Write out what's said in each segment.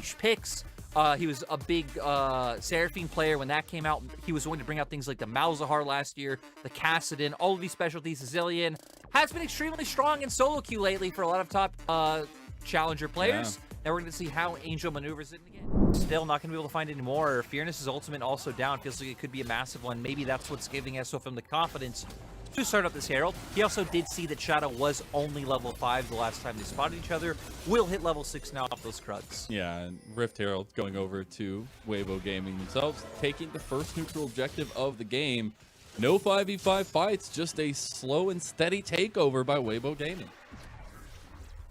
niche picks. He was a big Seraphine player when that came out. He was going to bring out things like the Malzahar last year, the Kassadin, all of these specialties. Zillion has been extremely strong in solo queue lately for a lot of top challenger players. Yeah. Now we're going to see how Angel maneuvers it again. Still not going to be able to find any more. Fearness's ultimate also down. Feels like it could be a massive one. Maybe that's what's giving SOFM the confidence to start up this Herald. He also did see that Shadow was only level 5 the last time they spotted each other. Will hit level 6 now off those Krugs. Yeah, and Rift Herald going over to Weibo Gaming themselves, taking the first neutral objective of the game. No 5v5 fights, just a slow and steady takeover by Weibo Gaming.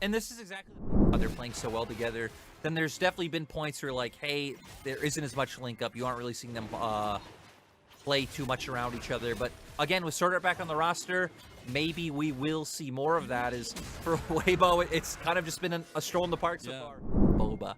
And this is exactly they're playing so well together. Then there's definitely been points where like, hey, there isn't as much link up. You aren't really seeing them play too much around each other. But again, with Sword Art back on the roster, maybe we will see more of that. As for Weibo, it's kind of just been a stroll in the park so far. Boba.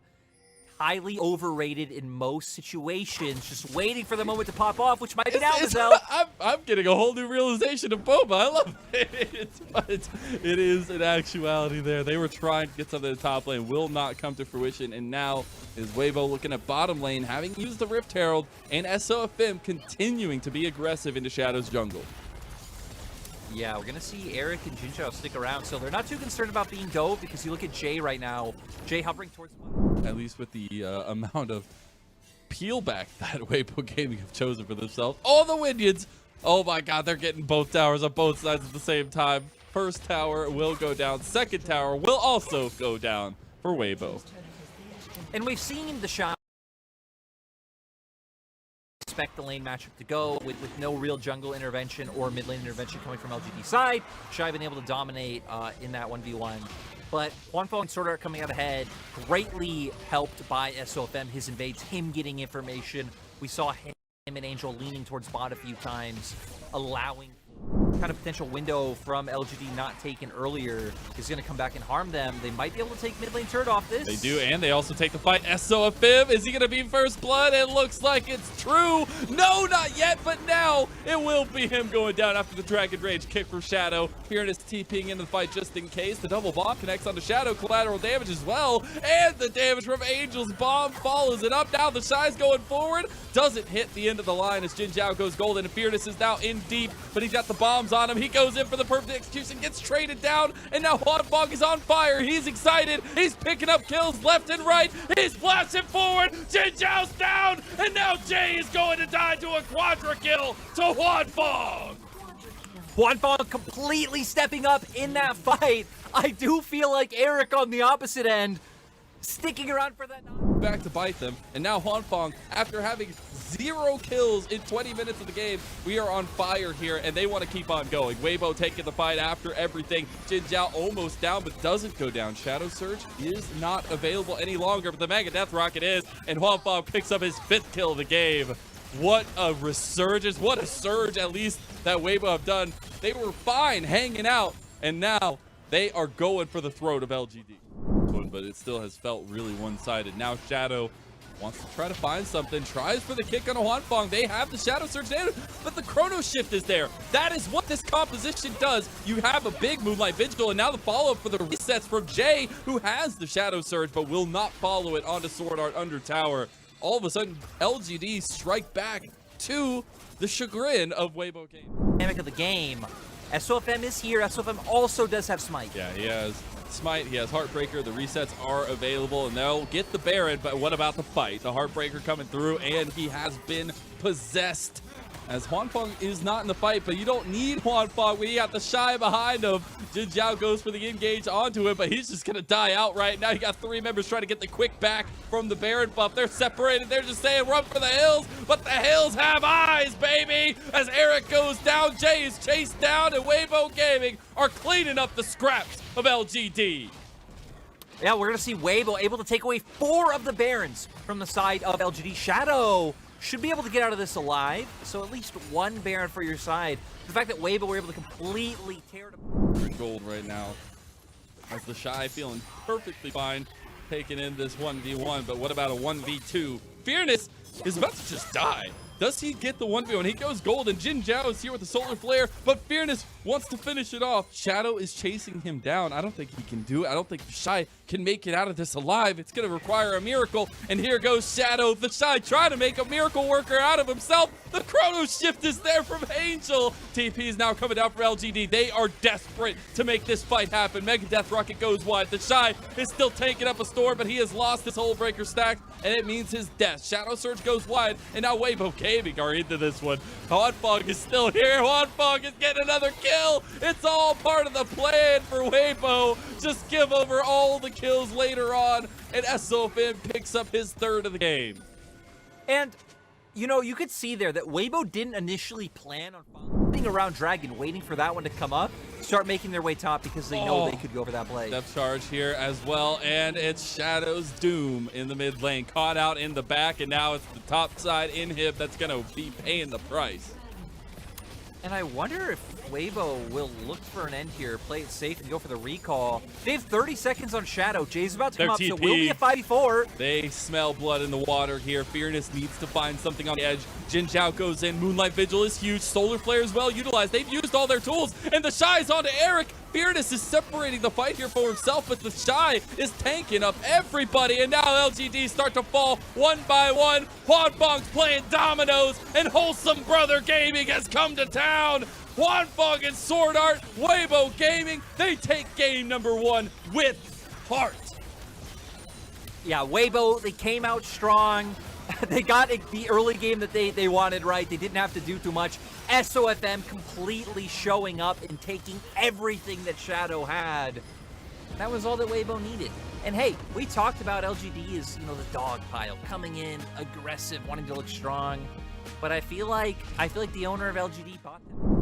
Highly overrated in most situations, just waiting for the moment to pop off, which might be now, Gazelle. I'm getting a whole new realization of Boba. I love it. But it is an actuality there. They were trying to get something in the top lane, will not come to fruition, and now is Weibo looking at bottom lane, having used the Rift Herald, and SOFM continuing to be aggressive into Shadow's jungle. Yeah, we're going to see Eric and Jinzhao stick around, so they're not too concerned about being dove, because you look at Jay right now. Jay hovering towards... At least with the amount of peel back that Weibo Gaming have chosen for themselves. Oh, the Winions! Oh my god, they're getting both towers on both sides at the same time. First tower will go down. Second tower will also go down for Weibo. And we've seen the shot. Expect the lane matchup to go with no real jungle intervention or mid lane intervention coming from LGD side. Shy been able to dominate in that 1v1. But Huanfeng and Sword Art coming out ahead, greatly helped by SOFM. His invades, him getting information. We saw him and Angel leaning towards bot a few times, allowing kind of potential window from LGD not taken earlier is going to come back and harm them. They might be able to take mid lane turret off this. They do, and they also take the fight. SOFM, is he going to be first blood? It looks like it's true. No, not yet, but now it will be him going down after the Dragon Rage kick from Shadow. Fearness TPing into the fight just in case. The double bomb connects onto Shadow, collateral damage as well, and the damage from Angel's bomb follows it up. Now the Shy's going forward, doesn't hit the end of the line as Jin Zhao goes golden, and Fearness is now in deep, but he's got the bombs on him. He goes in for the perfect execution, gets traded down, and now Huanfeng is on fire. He's excited. He's picking up kills left and right. He's blasting forward. Jin Zhao's down, and now Jay is going to die to a quadra kill to Huanfeng. Huanfeng completely stepping up in that fight. I do feel like Eric on the opposite end, sticking around for that. Back to bite them, and now Huanfeng, after having 0 kills in 20 minutes of the game, we are on fire here, and they want to keep on going. Weibo taking the fight after everything. Jin Zhao almost down, but doesn't go down. Shadow Surge is not available any longer, but the Mega Death Rocket is, and Huanfeng picks up his 5th kill of the game. What a resurgence, what a surge at least that Weibo have done. They were fine hanging out, and now they are going for the throat of LGD. But it still has felt really one-sided. Now Shadow wants to try to find something, tries for the kick on a Huanfeng. They have the Shadow Surge damage, but the Chrono Shift is there. That is what this composition does. You have a big Moonlight Vigil, and now the follow-up for the resets from Jay, who has the Shadow Surge, but will not follow it onto Sword Art under tower. All of a sudden, LGD strike back to the chagrin of Weibo Gaming. Dynamic of the game. SOFM is here. SOFM also does have Smite. Yeah, he has Smite, he has Heartbreaker, the resets are available, and they'll get the Baron, but what about the fight? The Heartbreaker coming through, and he has been possessed. As Huanfeng is not in the fight, but you don't need Huanfeng when you got the Shy behind him. Jin Zhao goes for the engage onto it, but he's just going to die outright. Now you got 3 members trying to get the quick back from the Baron buff. They're separated. They're just saying run for the hills, but the hills have eyes, baby. As Eric goes down, Jay is chased down, and Weibo Gaming are cleaning up the scraps of LGD. Yeah, we're going to see Weibo able to take away 4 of the Barons from the side of LGD. Shadow should be able to get out of this alive, so at least 1 Baron for your side. The fact that Weibo were able to completely tear it apart. Gold right now. As the Shy feeling perfectly fine, taking in this 1v1, but what about a 1v2? Fearness is about to just die. Does he get the 1v1? He goes gold, and Jin Zhao is here with the solar flare, but Fearness wants to finish it off. Shadow is chasing him down. I don't think he can do it. I don't think Shy can make it out of this alive. It's going to require a miracle, and here goes Shadow. The Shy trying to make a miracle worker out of himself. The Chrono Shift is there from Angel. TP is now coming down from LGD. They are desperate to make this fight happen. Mega Death Rocket goes wide. The Shy is still taking up a storm, but he has lost his Hull Breaker stack, and it means his death. Shadow Surge goes wide, and now Weibo Gaming are into this one. Huanfeng is still here. Huanfeng is getting another kill. It's all part of the plan for Weibo. Just give over all the kills later on, and SOFM picks up his third of the game. And, you know, you could see there that Weibo didn't initially plan on following around Dragon, waiting for that one to come up, start making their way top because they know they could go for that play. Depth charge here as well, and it's Shadow's Doom in the mid lane. Caught out in the back, and now it's the top side inhib that's going to be paying the price. And I wonder if Weibo will look for an end here, play it safe, and go for the recall. They have 30 seconds on Shadow. Jay's about to come up, so it will be a 5v4. They smell blood in the water here. Fearness needs to find something on the edge. Jin Zhao goes in. Moonlight Vigil is huge. Solar Flare is well utilized. They've used all their tools, and the Shy's onto Eric. Fearness is separating the fight here for himself, but the Shy is tanking up everybody, and now LGD start to fall one by one. Huanfeng's playing dominoes, and Wholesome Brother Gaming has come to town. Huanfeng and Sword Art, Weibo Gaming, they take game number 1 with heart. Yeah, Weibo, they came out strong. They got the early game that they wanted right. They didn't have to do too much. SOFM completely showing up and taking everything that Shadow had. That was all that Weibo needed. And hey, we talked about LGD as, you know, the dog pile, coming in aggressive, wanting to look strong. But I feel like the owner of LGD bought them.